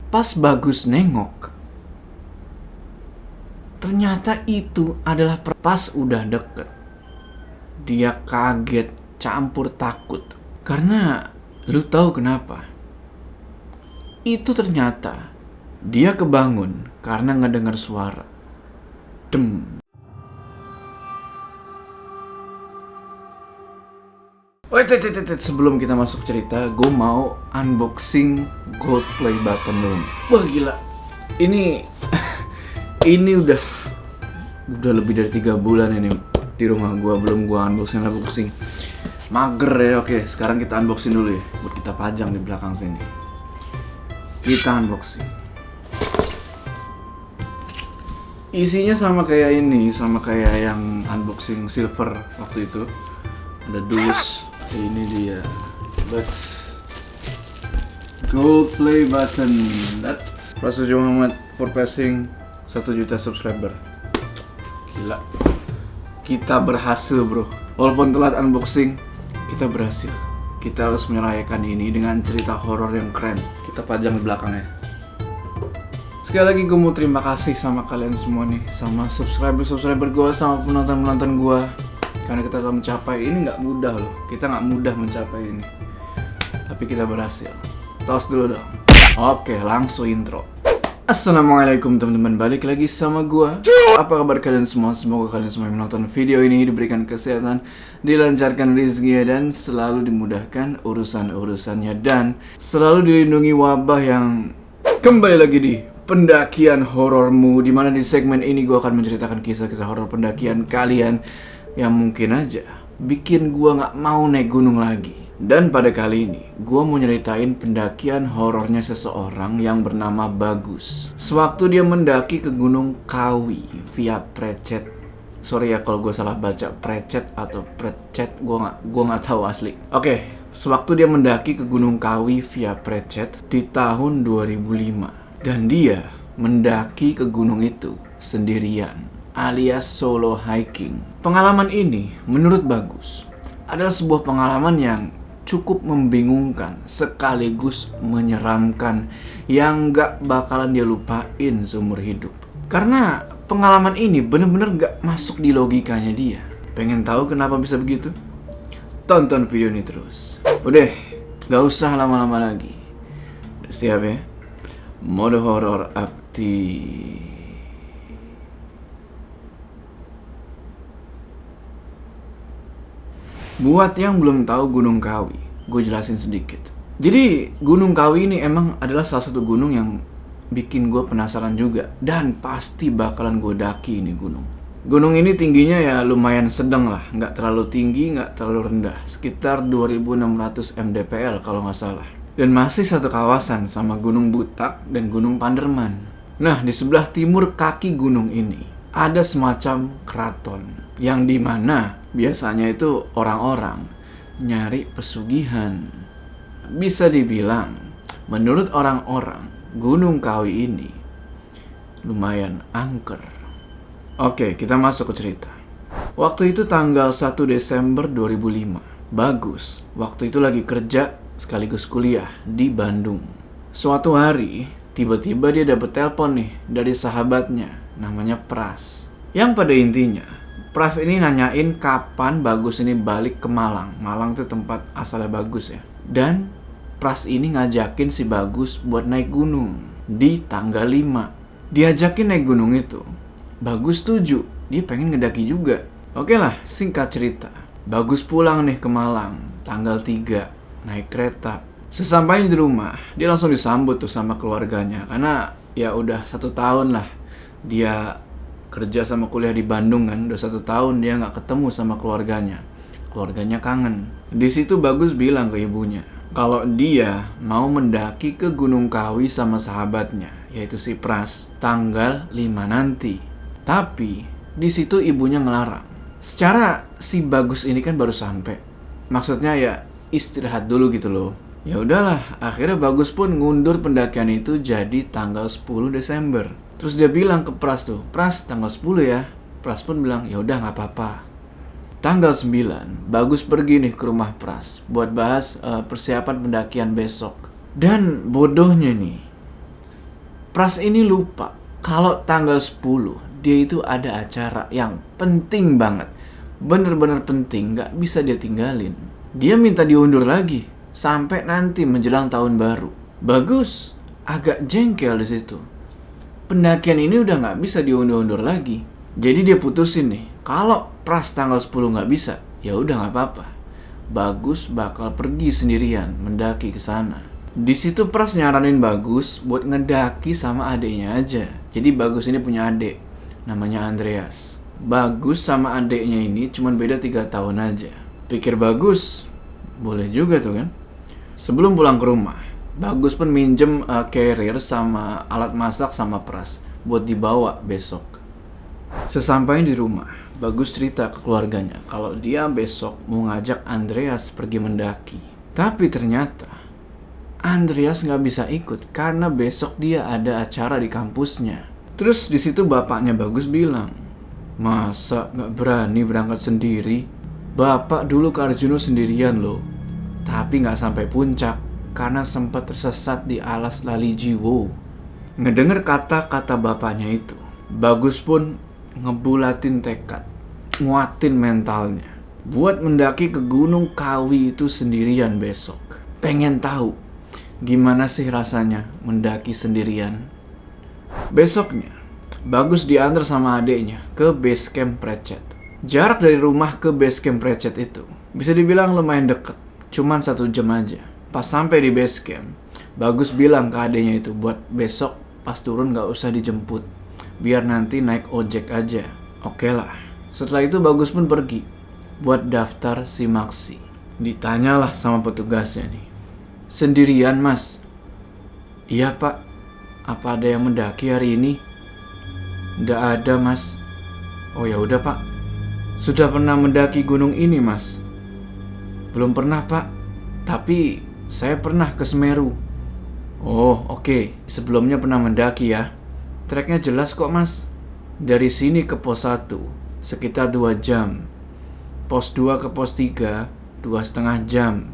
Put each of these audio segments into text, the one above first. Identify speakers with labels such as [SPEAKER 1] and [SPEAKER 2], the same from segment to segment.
[SPEAKER 1] Pas Bagus nengok, ternyata itu adalah pas udah deket. Dia kaget, campur takut. Karena lu tahu kenapa? Itu ternyata dia kebangun karena ngedengar suara. Dem. Sebelum kita masuk cerita, gue mau unboxing gold play button dulu. Wah gila, ini udah lebih dari 3 bulan ini di rumah gue belum gue unboxing. Mager ya. Oke, sekarang kita unboxing dulu ya, buat kita pajang di belakang sini. Kita unboxing. Isinya sama kayak ini, sama kayak yang unboxing silver waktu itu. Ada dus. Ini dia, gold play button. That's Prasetyo Muhammad for passing 1 juta subscriber. Gila, kita berhasil bro. Walaupun telat unboxing, kita berhasil. Kita harus merayakan ini dengan cerita horor yang keren. Kita pajang di belakangnya. Sekali lagi gue mau terima kasih sama kalian semua nih, sama subscriber gue, sama penonton gue. Karena kita telah mencapai ini, nggak mudah loh. Kita nggak mudah mencapai ini, tapi kita berhasil. Tos dulu dong. Oke, langsung intro. Assalamualaikum teman-teman, balik lagi sama gua. Apa kabar kalian semua? Semoga kalian semua yang menonton video ini diberikan kesehatan, dilancarkan rezekinya, dan selalu dimudahkan urusan-urusannya, dan selalu dilindungi wabah yang kembali lagi di pendakian horormu, dimana di segmen ini gua akan menceritakan kisah-kisah horor pendakian kalian yang mungkin aja bikin gua gak mau naik gunung lagi. Dan pada kali ini gua mau nyeritain pendakian horornya seseorang yang bernama Bagus. Sewaktu dia mendaki ke Gunung Kawi via Precet. Sorry ya kalau gue salah baca Precet atau Precet, gua nggak tahu asli. Oke, sewaktu dia mendaki ke Gunung Kawi via Precet di tahun 2005. Dan dia mendaki ke gunung itu sendirian, alias solo hiking. Pengalaman ini menurut Bagus adalah sebuah pengalaman yang cukup membingungkan sekaligus menyeramkan yang gak bakalan dia lupain seumur hidup. Karena pengalaman ini bener-bener gak masuk di logikanya dia. Pengen tahu kenapa bisa begitu? Tonton video ini terus. Udah, gak usah lama-lama lagi. Siap ya? Mode horor aktif. Buat yang belum tahu Gunung Kawi, gue jelasin sedikit. Jadi Gunung Kawi ini emang adalah salah satu gunung yang bikin gue penasaran juga, dan pasti bakalan gue daki ini gunung. Gunung ini tingginya ya lumayan sedang lah, nggak terlalu tinggi, nggak terlalu rendah, sekitar 2600 mdpl kalau nggak salah. Dan masih satu kawasan sama Gunung Butak dan Gunung Panderman. Nah, di sebelah timur kaki gunung ini ada semacam keraton, yang dimana biasanya itu orang-orang nyari pesugihan. Bisa dibilang, menurut orang-orang, Gunung Kawi ini lumayan angker. Oke, kita masuk ke cerita. Waktu itu tanggal 1 Desember 2005. Bagus waktu itu lagi kerja sekaligus kuliah di Bandung. Suatu hari, tiba-tiba dia dapet telepon nih dari sahabatnya, namanya Pras. Yang pada intinya, Pras ini nanyain kapan Bagus ini balik ke Malang. Malang itu tempat asalnya Bagus ya. Dan Pras ini ngajakin si Bagus buat naik gunung di tanggal 5. Diajakin naik gunung itu, Bagus setuju, dia pengen ngedaki juga. Oke lah, singkat cerita, Bagus pulang nih ke Malang tanggal 3. Naik kereta. Sesampainya di rumah, dia langsung disambut tuh sama keluarganya. Karena ya udah 1 tahun lah dia kerja sama kuliah di Bandung kan. Udah 1 tahun dia gak ketemu sama keluarganya. Keluarganya kangen. Di situ Bagus bilang ke ibunya kalau dia mau mendaki ke Gunung Kawi sama sahabatnya, yaitu si Pras, tanggal 5 nanti. Tapi di situ ibunya ngelarang. Secara si Bagus ini kan baru sampai, maksudnya ya istirahat dulu gitu loh. Ya udahlah, akhirnya Bagus pun ngundur pendakian itu jadi tanggal 10 Desember. Terus dia bilang ke Pras tuh, Pras tanggal 10 ya. Pras pun bilang, ya udah nggak apa-apa. Tanggal 9, Bagus pergi nih ke rumah Pras buat bahas persiapan pendakian besok. Dan bodohnya nih, Pras ini lupa kalau tanggal 10 dia itu ada acara yang penting banget. Bener-bener penting, gak bisa dia tinggalin. Dia minta diundur lagi sampai nanti menjelang tahun baru. Bagus agak jengkel di situ. Pendakian ini udah gak bisa diundur-undur lagi. Jadi dia putusin nih, kalau Pras tanggal 10 gak bisa, ya udah gak apa-apa. Bagus bakal pergi sendirian mendaki ke sana. Di situ Pras nyaranin Bagus buat ngedaki sama adeknya aja. Jadi Bagus ini punya adek, namanya Andreas. Bagus sama adeknya ini cuman beda 3 tahun aja. Pikir Bagus, boleh juga tuh kan. Sebelum pulang ke rumah, Bagus pun minjem carrier sama alat masak sama Pras buat dibawa besok. Sesampainya di rumah, Bagus cerita ke keluarganya kalau dia besok mau ngajak Andreas pergi mendaki. Tapi ternyata Andreas nggak bisa ikut karena besok dia ada acara di kampusnya. Terus di situ bapaknya Bagus bilang, masa nggak berani berangkat sendiri? Bapak dulu ke Arjuna sendirian loh, tapi nggak sampai puncak karena sempat tersesat di alas Lalijiwo. Ngedenger kata-kata bapaknya itu, Bagus pun ngebulatin tekad, nguatin mentalnya buat mendaki ke Gunung Kawi itu sendirian besok. Pengen tahu gimana sih rasanya mendaki sendirian. Besoknya, Bagus diantar sama adeknya ke base camp Precet. Jarak dari rumah ke base camp Precet itu bisa dibilang lumayan deket, cuman 1 jam aja. Pas sampai di base camp, Bagus bilang ke adeknya itu buat besok pas turun gak usah dijemput, biar nanti naik ojek aja. Oke lah. Setelah itu Bagus pun pergi buat daftar simaksi. Ditanyalah sama petugasnya nih, sendirian mas? Iya pak. Apa ada yang mendaki hari ini? Nggak ada mas. Oh ya udah pak. Sudah pernah mendaki gunung ini mas? Belum pernah pak. Tapi saya pernah ke Semeru. Oh oke. Sebelumnya pernah mendaki ya. Treknya jelas kok mas. Dari sini ke pos 1 sekitar 2 jam. Pos 2 ke pos 3 2,5 jam.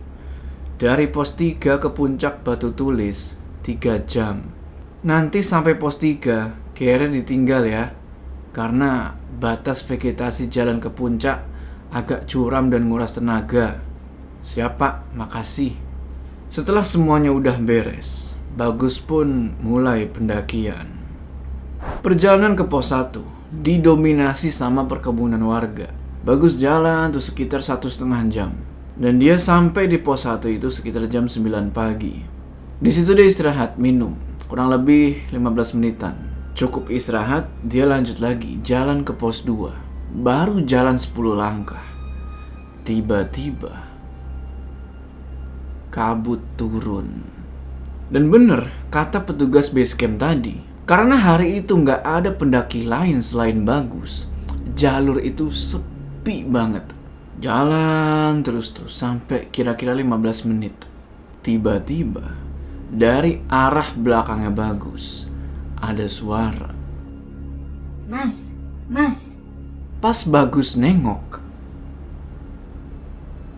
[SPEAKER 1] Dari pos 3 ke puncak Batu Tulis 3 jam. Nanti sampai pos 3 kira ditinggal ya, karena batas vegetasi jalan ke puncak agak curam dan nguras tenaga. Siap pak, makasih. Setelah semuanya udah beres, Bagus pun mulai pendakian. Perjalanan ke pos 1 didominasi sama perkebunan warga. Bagus jalan tuh sekitar 1,5 jam. Dan dia sampai di pos 1 itu sekitar jam 9 pagi. Di situ dia istirahat, minum, kurang lebih 15 menitan. Cukup istirahat, dia lanjut lagi jalan ke pos 2. Baru jalan 10 langkah, tiba-tiba kabut turun. Dan bener kata petugas base camp tadi, karena hari itu nggak ada pendaki lain selain Bagus, jalur itu sepi banget. Jalan terus sampai kira-kira 15 menit. Tiba-tiba dari arah belakangnya Bagus ada suara.
[SPEAKER 2] Mas.
[SPEAKER 1] Pas Bagus nengok,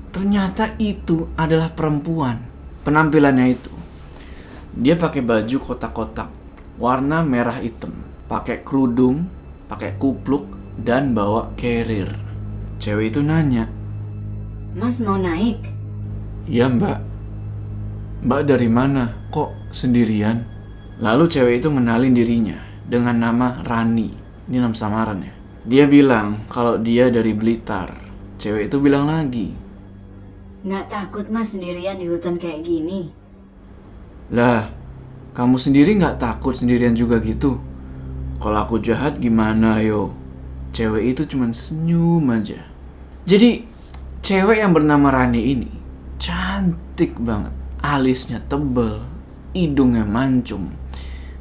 [SPEAKER 1] ternyata itu adalah perempuan. Penampilannya itu, dia pakai baju kotak-kotak warna merah hitam, pakai kerudung, pakai kupluk, dan bawa carrier. Cewek itu nanya,
[SPEAKER 2] Mas mau naik?
[SPEAKER 1] iya mbak. Mbak dari mana? Kok sendirian? Lalu cewek itu ngenalin dirinya dengan nama Rani. Ini nama samaran ya. Dia bilang kalau dia dari Blitar. Cewek itu bilang lagi,
[SPEAKER 2] Nggak takut mas sendirian di hutan kayak gini?
[SPEAKER 1] lah, kamu sendiri gak takut sendirian juga gitu? Kalau aku jahat gimana yo? Cewek itu cuman senyum aja. Jadi cewek yang bernama Rani ini cantik banget. Alisnya tebel, hidungnya mancung,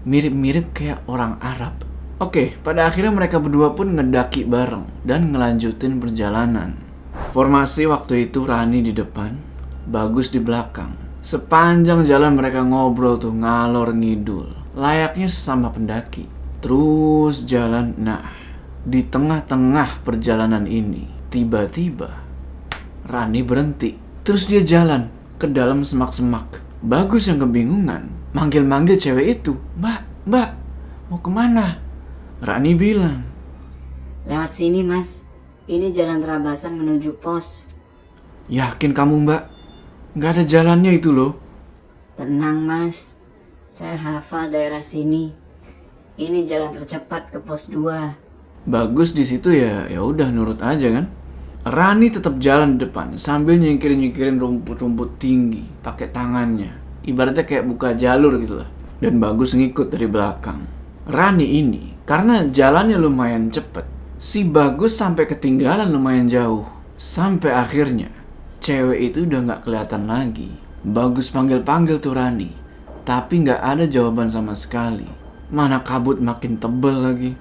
[SPEAKER 1] mirip-mirip kayak orang Arab. Oke, pada akhirnya mereka berdua pun ngedaki bareng dan ngelanjutin perjalanan. Formasi waktu itu Rani di depan, Bagus di belakang. Sepanjang jalan mereka ngobrol tuh ngalor ngidul, layaknya sesama pendaki. Terus jalan. Nah, di tengah-tengah perjalanan ini tiba-tiba Rani berhenti. Terus dia jalan ke dalam semak-semak. Bagus yang kebingungan manggil-manggil cewek itu, Mbak, "Mbak, mau kemana?" Rani bilang.
[SPEAKER 2] Lewat sini mas, ini jalan terabasan menuju pos.
[SPEAKER 1] "Yakin kamu, Mbak? Nggak ada jalannya itu loh."
[SPEAKER 2] Tenang mas, saya hafal daerah sini. Ini jalan tercepat ke pos 2.
[SPEAKER 1] Bagus di situ ya udah nurut aja kan. Rani tetap jalan di depan sambil nyingkirin rumput-rumput tinggi pakai tangannya. Ibaratnya kayak buka jalur gitu lah. Dan Bagus ngikut dari belakang. Rani ini karena jalannya lumayan cepet, si Bagus sampai ketinggalan lumayan jauh. Sampai akhirnya cewek itu udah gak kelihatan lagi. Bagus panggil-panggil tuh Rani, tapi gak ada jawaban sama sekali. Mana kabut makin tebel lagi.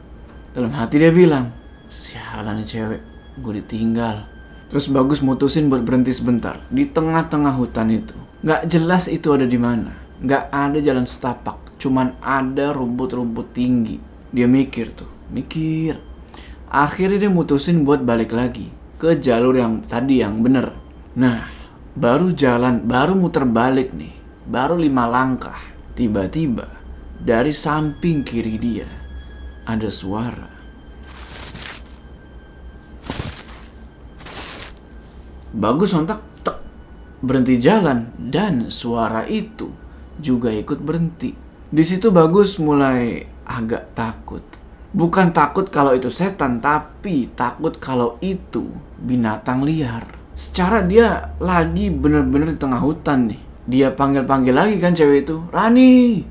[SPEAKER 1] Dalam hati dia bilang, "Sialan nih cewek, gue ditinggal." Terus Bagus mutusin buat berhenti sebentar di tengah-tengah hutan itu. Gak jelas itu ada di mana. Gak ada jalan setapak, cuman ada rumput-rumput tinggi. Dia mikir. Akhirnya dia mutusin buat balik lagi ke jalur yang tadi yang bener. Nah, baru muter balik nih. Baru 5 langkah. Tiba-tiba dari samping kiri dia ada suara. Bagus sontak berhenti jalan dan suara itu juga ikut berhenti. Di situ Bagus mulai agak takut. Bukan takut kalau itu setan, tapi takut kalau itu binatang liar. Secara dia lagi bener-bener di tengah hutan nih. Dia panggil-panggil lagi kan cewek itu, Rani.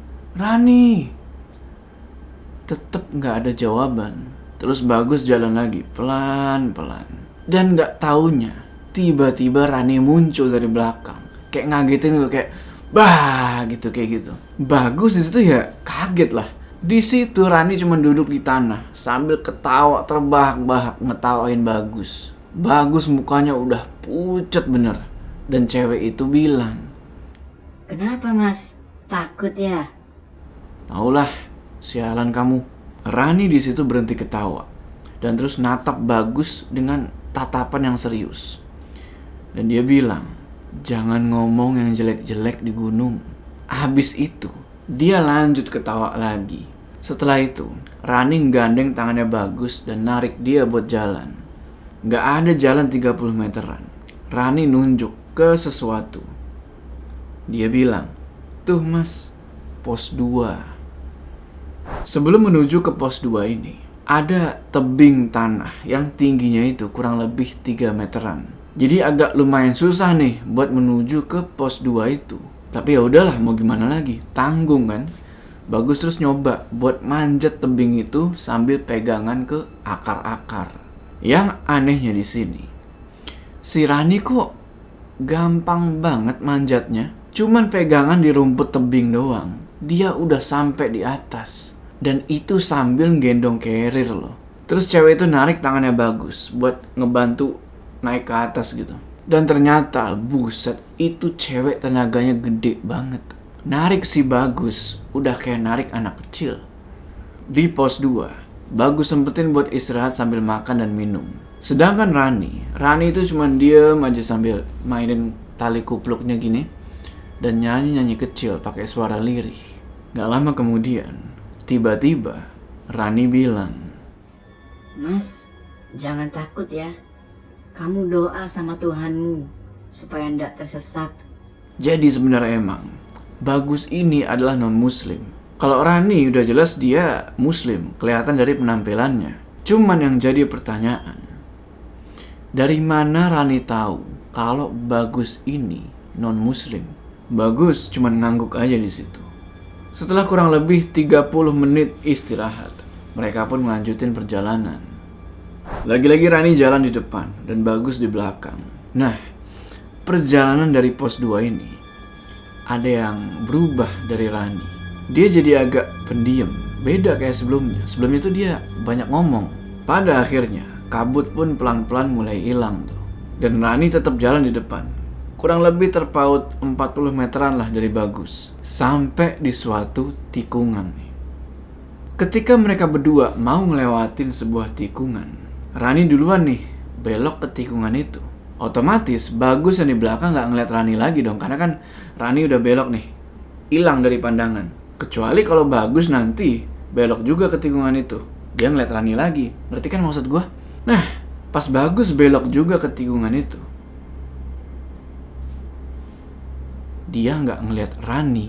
[SPEAKER 1] Tetep gak ada jawaban. Terus Bagus jalan lagi pelan-pelan. Dan gak taunya tiba-tiba Rani muncul dari belakang. Kayak ngagetin gitu, kayak bah gitu kayak gitu. Bagus di situ ya kaget lah. Di situ Rani cuma duduk di tanah sambil ketawa terbahak-bahak ngetawain Bagus. Bagus mukanya udah pucat bener. Dan cewek itu bilang,
[SPEAKER 2] "Kenapa mas? Takut ya?"
[SPEAKER 1] "Taulah, sialan kamu." Rani di situ berhenti ketawa dan terus natap Bagus dengan tatapan yang serius. Dan dia bilang, "Jangan ngomong yang jelek-jelek di gunung." Habis itu, dia lanjut ketawa lagi. Setelah itu, Rani gandeng tangannya Bagus dan narik dia buat jalan. Gak ada jalan 30 meteran. Rani nunjuk ke sesuatu. Dia bilang, "Tuh mas, pos 2. Sebelum menuju ke pos 2 ini, ada tebing tanah yang tingginya itu kurang lebih 3 meteran. Jadi agak lumayan susah nih buat menuju ke pos 2 itu. Tapi ya udahlah, mau gimana lagi? Tanggung kan? Bagus terus nyoba buat manjat tebing itu sambil pegangan ke akar-akar. Yang anehnya di sini, si Rani kok gampang banget manjatnya. Cuman pegangan di rumput tebing doang, dia udah sampai di atas. Dan itu sambil gendong carrier loh. Terus cewek itu narik tangannya Bagus buat ngebantu naik ke atas gitu. Dan ternyata buset, itu cewek tenaganya gede banget. Narik si Bagus udah kayak narik anak kecil. Di pos 2, Bagus sempetin buat istirahat sambil makan dan minum. Sedangkan Rani itu cuma diem aja sambil mainin tali kupluknya gini dan nyanyi-nyanyi kecil pakai suara lirih. Gak lama kemudian, tiba-tiba Rani bilang,
[SPEAKER 2] "Mas, jangan takut ya. Kamu doa sama Tuhanmu supaya ndak tersesat."
[SPEAKER 1] Jadi sebenarnya emang Bagus ini adalah non-muslim. Kalau Rani udah jelas dia muslim, kelihatan dari penampilannya. Cuman yang jadi pertanyaan, dari mana Rani tahu kalau Bagus ini non-muslim? Bagus cuman ngangguk aja di situ. Setelah kurang lebih 30 menit istirahat, mereka pun melanjutin perjalanan. Lagi-lagi Rani jalan di depan dan Bagus di belakang. Nah, perjalanan dari pos 2 ini ada yang berubah dari Rani. Dia jadi agak pendiam, beda kayak sebelumnya. Sebelumnya tuh dia banyak ngomong. Pada akhirnya, kabut pun pelan-pelan mulai hilang tuh. Dan Rani tetap jalan di depan. Kurang lebih terpaut 40 meteran lah dari Bagus. Sampai di suatu tikungan nih. Ketika mereka berdua mau ngelewatin sebuah tikungan, Rani duluan nih belok ke tikungan itu. Otomatis Bagus yang di belakang gak ngeliat Rani lagi dong, karena kan Rani udah belok nih, hilang dari pandangan. Kecuali kalau Bagus nanti belok juga ke tikungan itu. Dia ngeliat Rani lagi. Ngerti kan maksud gue? Nah, pas Bagus belok juga ke tikungan itu, dia nggak ngeliat Rani.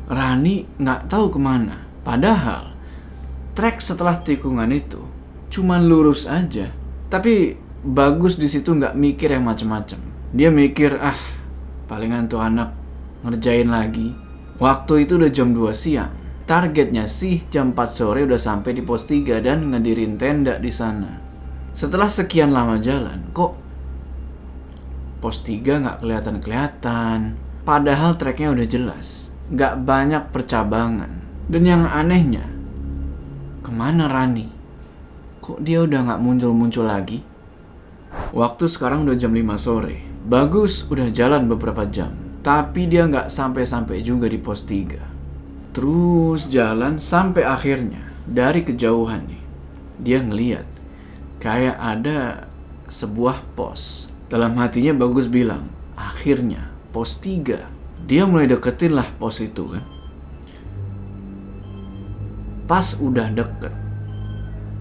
[SPEAKER 1] Rani nggak tahu kemana. Padahal trek setelah tikungan itu cuman lurus aja. Tapi Bagus di situ nggak mikir yang macem-macem. Dia mikir, palingan tuh anak ngerjain lagi. Waktu itu udah jam 2 siang. Targetnya sih jam 4 sore udah sampai di pos 3 dan ngedirin tenda di sana. Setelah sekian lama jalan, kok pos 3 nggak kelihatan-kelihatan. Padahal treknya udah jelas, nggak banyak percabangan. Dan yang anehnya, kemana Rani? Kok dia udah nggak muncul-muncul lagi? Waktu sekarang udah jam 5 sore. Bagus udah jalan beberapa jam, tapi dia nggak sampai-sampai juga di pos 3. Terus jalan sampai akhirnya dari kejauhan nih, dia ngeliat kayak ada sebuah pos. Dalam hatinya Bagus bilang, akhirnya pos 3. Dia mulai deketin lah pos itu kan. Pas udah deket,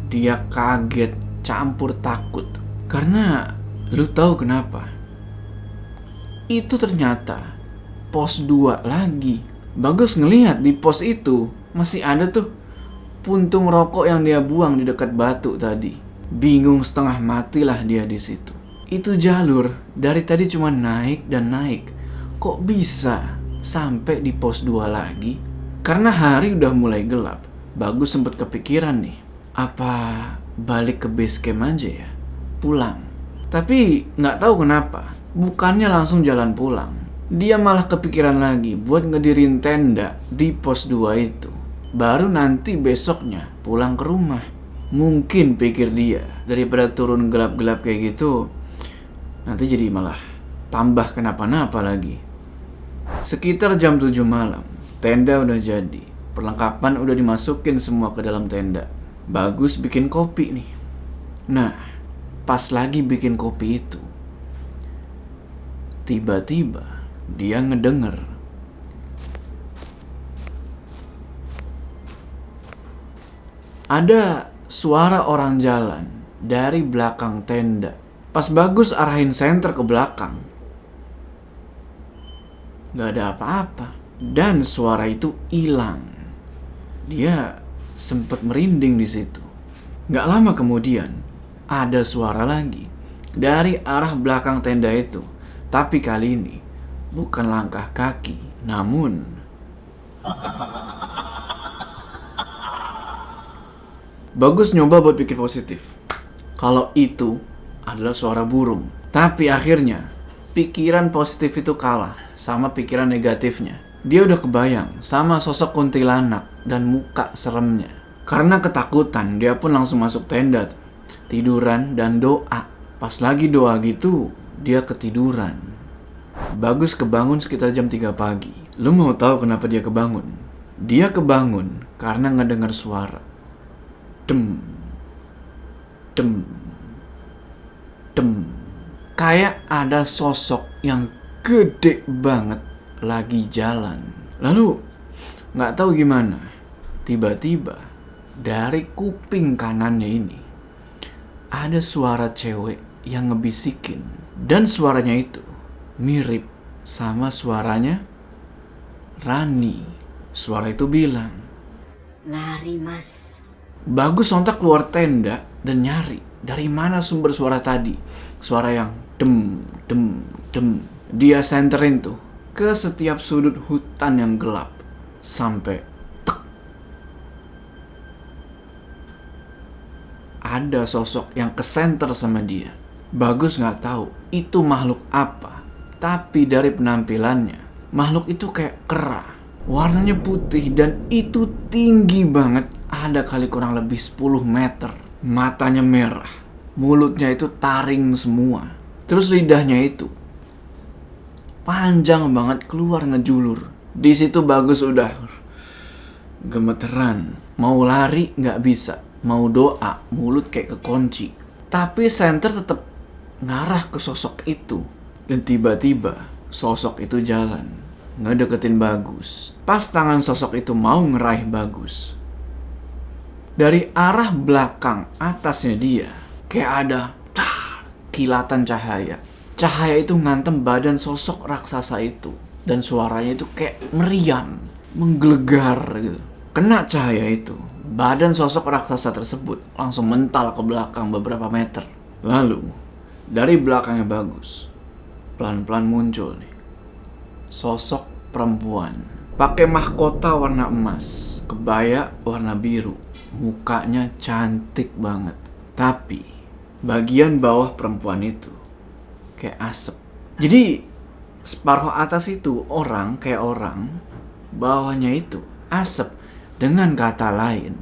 [SPEAKER 1] dia kaget campur takut. Karena lu tahu kenapa? Itu ternyata pos 2 lagi. Bagus ngelihat di pos itu masih ada tuh puntung rokok yang dia buang di dekat batu tadi. Bingung setengah matilah dia di situ. Itu jalur dari tadi cuma naik dan naik. Kok bisa sampai di pos 2 lagi? Karena hari udah mulai gelap, Bagus sempat kepikiran nih, apa balik ke base camp aja ya? Pulang. Tapi nggak tahu kenapa, bukannya langsung jalan pulang. Dia malah kepikiran lagi buat ngedirin tenda di pos 2 itu. Baru nanti besoknya pulang ke rumah. Mungkin pikir dia, daripada turun gelap-gelap kayak gitu, nanti jadi malah tambah kenapa-napa lagi. Sekitar jam 7 malam, tenda udah jadi. Perlengkapan udah dimasukin semua ke dalam tenda. Bagus bikin kopi nih. Nah, pas lagi bikin kopi itu, tiba-tiba dia ngedenger ada suara orang jalan dari belakang tenda. Pas Bagus arahin senter ke belakang, gak ada apa-apa. Dan suara itu hilang. Dia sempet merinding di situ. Gak lama kemudian ada suara lagi dari arah belakang tenda itu. Tapi kali ini bukan langkah kaki, namun Bagus nyoba buat pikir positif kalau itu adalah suara burung. Tapi akhirnya pikiran positif itu kalah sama pikiran negatifnya. Dia udah kebayang sama sosok kuntilanak dan muka seremnya. Karena ketakutan, dia pun langsung masuk tenda tuh, tiduran dan doa. Pas lagi doa gitu, dia ketiduran. Bagus kebangun sekitar jam 3 pagi. Lu mau tahu kenapa dia kebangun? Dia kebangun karena ngedengar suara. Dem, dem, dem. Kayak ada sosok yang gede banget lagi jalan. Lalu gak tahu gimana, tiba-tiba dari kuping kanannya ini ada suara cewek yang ngebisikin. Dan suaranya itu mirip sama suaranya Rani. Suara itu bilang,
[SPEAKER 2] "Lari, Mas."
[SPEAKER 1] Bagus sontak keluar tenda dan nyari dari mana sumber suara tadi. Suara yang dem, dem, dem. Dia senterin tuh ke setiap sudut hutan yang gelap. Sampai tek. Ada sosok yang kesenter sama dia. Bagus gak tahu itu makhluk apa. Tapi dari penampilannya, makhluk itu kayak kera. Warnanya putih dan itu tinggi banget. Ada kali kurang lebih 10 meter. Matanya merah. Mulutnya itu taring semua. Terus lidahnya itu panjang banget keluar ngejulur. Di situ Bagus udah gemeteran. Mau lari nggak bisa. Mau doa, mulut kayak kekunci. Tapi senter tetap ngarah ke sosok itu. Dan tiba-tiba sosok itu jalan. ngedeketin Bagus. Pas tangan sosok itu mau ngeraih Bagus, dari arah belakang atasnya dia kayak ada kilatan cahaya. Cahaya itu ngantem badan sosok raksasa itu, dan suaranya itu kayak meriam, menggelegar gitu. Kena cahaya itu, badan sosok raksasa tersebut langsung mental ke belakang beberapa meter. Lalu dari belakangnya Bagus pelan-pelan muncul nih sosok perempuan, pakai mahkota warna emas, kebaya warna biru, mukanya cantik banget. Tapi bagian bawah perempuan itu kayak asap. Jadi separuh atas itu kayak orang, bawahnya itu asap. Dengan kata lain,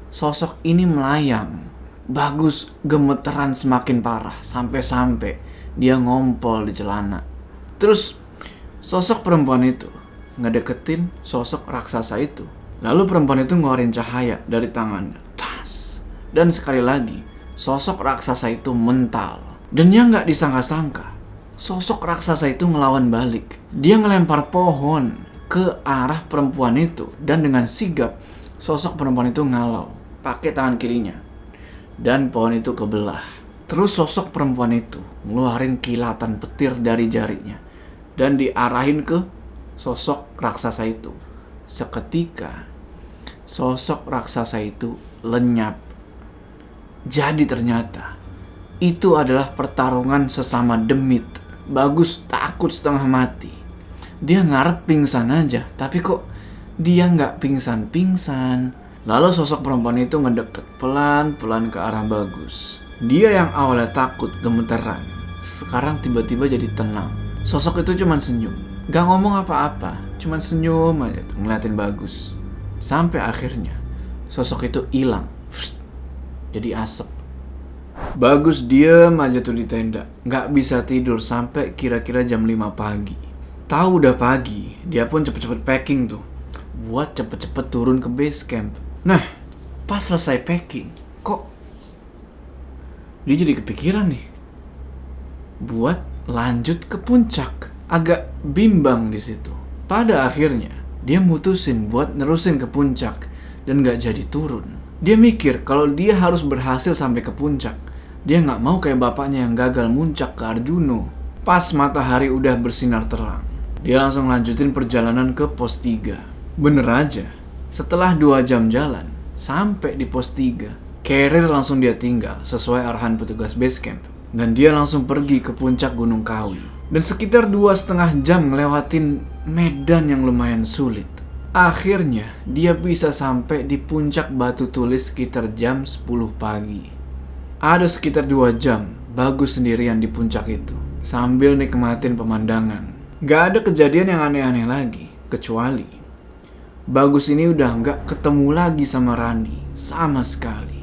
[SPEAKER 1] sosok ini melayang. Bagus gemeteran semakin parah, sampai-sampai dia ngompol di celana. Terus sosok perempuan itu ngedeketin sosok raksasa itu. Lalu perempuan itu ngeluarin cahaya dari tangannya. Tas. Dan sekali lagi, sosok raksasa itu mental. Dan yang gak disangka-sangka, sosok raksasa itu ngelawan balik. Dia ngelempar pohon ke arah perempuan itu, dan dengan sigap sosok perempuan itu ngalau pakai tangan kirinya, dan pohon itu kebelah. Terus sosok perempuan itu ngeluarin kilatan petir dari jarinya dan diarahin ke sosok raksasa itu. Seketika sosok raksasa itu lenyap. Jadi ternyata itu adalah pertarungan sesama demit. Bagus takut setengah mati. Dia ngarep pingsan aja, tapi kok dia nggak pingsan-pingsan. Lalu sosok perempuan itu ngedeket pelan-pelan ke arah Bagus. Dia yang awalnya takut, gemeteran, sekarang tiba-tiba jadi tenang. Sosok itu cuman senyum, gak ngomong apa-apa, cuman senyum aja tuh ngeliatin Bagus. Sampai akhirnya sosok itu hilang, jadi asap. Bagus diem aja tuh di tenda, gak bisa tidur sampai kira-kira jam 5 pagi. Tahu udah pagi, dia pun cepet-cepet packing tuh buat cepet-cepet turun ke base camp. Nah, pas selesai packing, kok dia jadi kepikiran nih buat lanjut ke puncak. Agak bimbang di situ. Pada akhirnya dia mutusin buat nerusin ke puncak dan gak jadi turun. Dia mikir kalau dia harus berhasil sampai ke puncak. Dia gak mau kayak bapaknya yang gagal muncak ke Arjuno. Pas matahari udah bersinar terang, dia langsung lanjutin perjalanan ke pos 3. Bener aja, setelah 2 jam jalan sampai di pos 3, carrier langsung dia tinggal sesuai arahan petugas base camp. Dan dia langsung pergi ke puncak Gunung Kawi. Dan sekitar 2,5 jam ngelewatin medan yang lumayan sulit. Akhirnya dia bisa sampai di puncak Batu Tulis sekitar jam 10 pagi. Ada sekitar 2 jam Bagus sendirian di puncak itu sambil nikmatin pemandangan. Gak ada kejadian yang aneh-aneh lagi, kecuali Bagus ini udah gak ketemu lagi sama Rani sama sekali.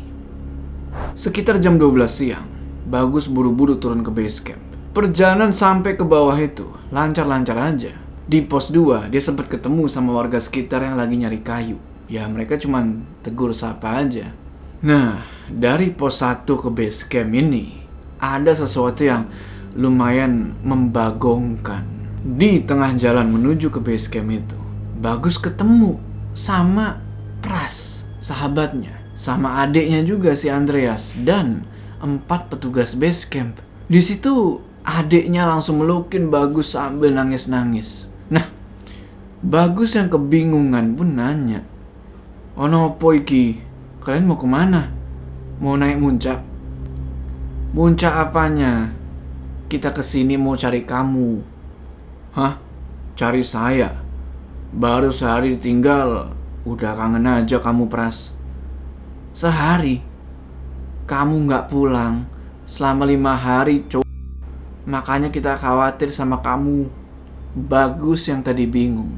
[SPEAKER 1] Sekitar jam 12 siang, Bagus buru-buru turun ke base camp. Perjalanan sampai ke bawah itu lancar-lancar aja. Di pos 2 dia sempat ketemu sama warga sekitar yang lagi nyari kayu. Ya mereka cuman tegur sapa aja. Nah, dari pos 1 ke base camp ini ada sesuatu yang lumayan membagongkan. Di tengah jalan menuju ke base camp itu, Bagus ketemu sama Pras, sahabatnya, sama adiknya juga si Andreas, dan 4 petugas base camp. Di situ adiknya langsung melukin Bagus sambil nangis-nangis. Nah, Bagus yang kebingungan pun nanya, "Ono opo iki? Kalian mau kemana? Mau naik muncak?" "Muncak apanya? Kita kesini mau cari kamu." "Hah? Cari saya? Baru sehari ditinggal, udah kangen aja kamu, Pras." "Sehari? Kamu gak pulang selama 5 hari, makanya kita khawatir sama kamu." Bagus yang tadi bingung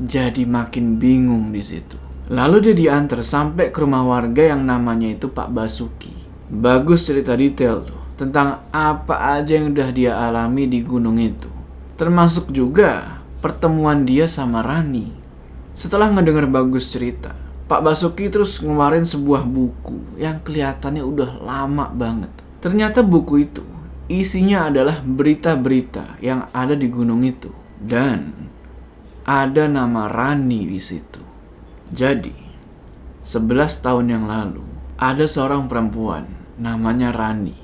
[SPEAKER 1] jadi makin bingung di situ. Lalu dia diantar sampai ke rumah warga yang namanya itu Pak Basuki. Bagus cerita detail tuh tentang apa aja yang udah dia alami di gunung itu, termasuk juga pertemuan dia sama Rani. Setelah ngedenger Bagus cerita, Pak Basuki terus ngeluarin sebuah buku yang kelihatannya udah lama banget. Ternyata buku itu isinya adalah berita-berita yang ada di gunung itu. Dan ada nama Rani di situ. Jadi, 11 tahun yang lalu, ada seorang perempuan namanya Rani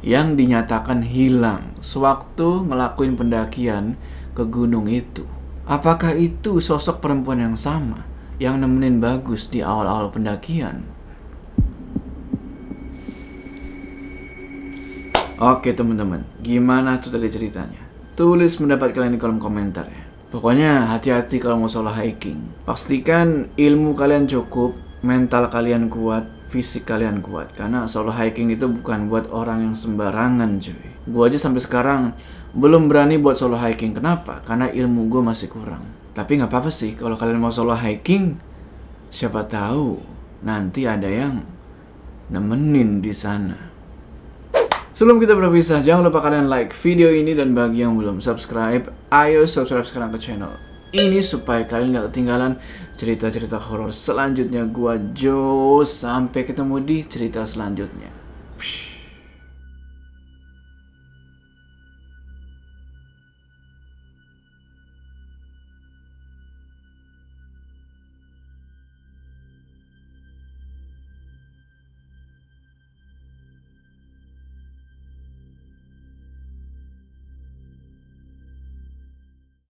[SPEAKER 1] yang dinyatakan hilang sewaktu ngelakuin pendakian ke gunung itu. Apakah itu sosok perempuan yang sama yang nemenin Bagus di awal-awal pendakian? Oke teman-teman, gimana tuh tadi ceritanya? Tulis pendapat kalian di kolom komentar ya. Pokoknya hati-hati kalau mau solo hiking. Pastikan ilmu kalian cukup, mental kalian kuat, fisik kalian kuat. Karena solo hiking itu bukan buat orang yang sembarangan cuy. Gue aja sampai sekarang belum berani buat solo hiking. Kenapa? Karena ilmu gue masih kurang. Tapi gak apa-apa sih kalau kalian mau solo hiking. Siapa tahu nanti ada yang nemenin di sana. Sebelum kita berpisah, jangan lupa kalian like video ini, dan bagi yang belum subscribe, ayo subscribe sekarang ke channel ini supaya kalian gak ketinggalan cerita-cerita horor selanjutnya gua Jo. Sampai ketemu di cerita selanjutnya.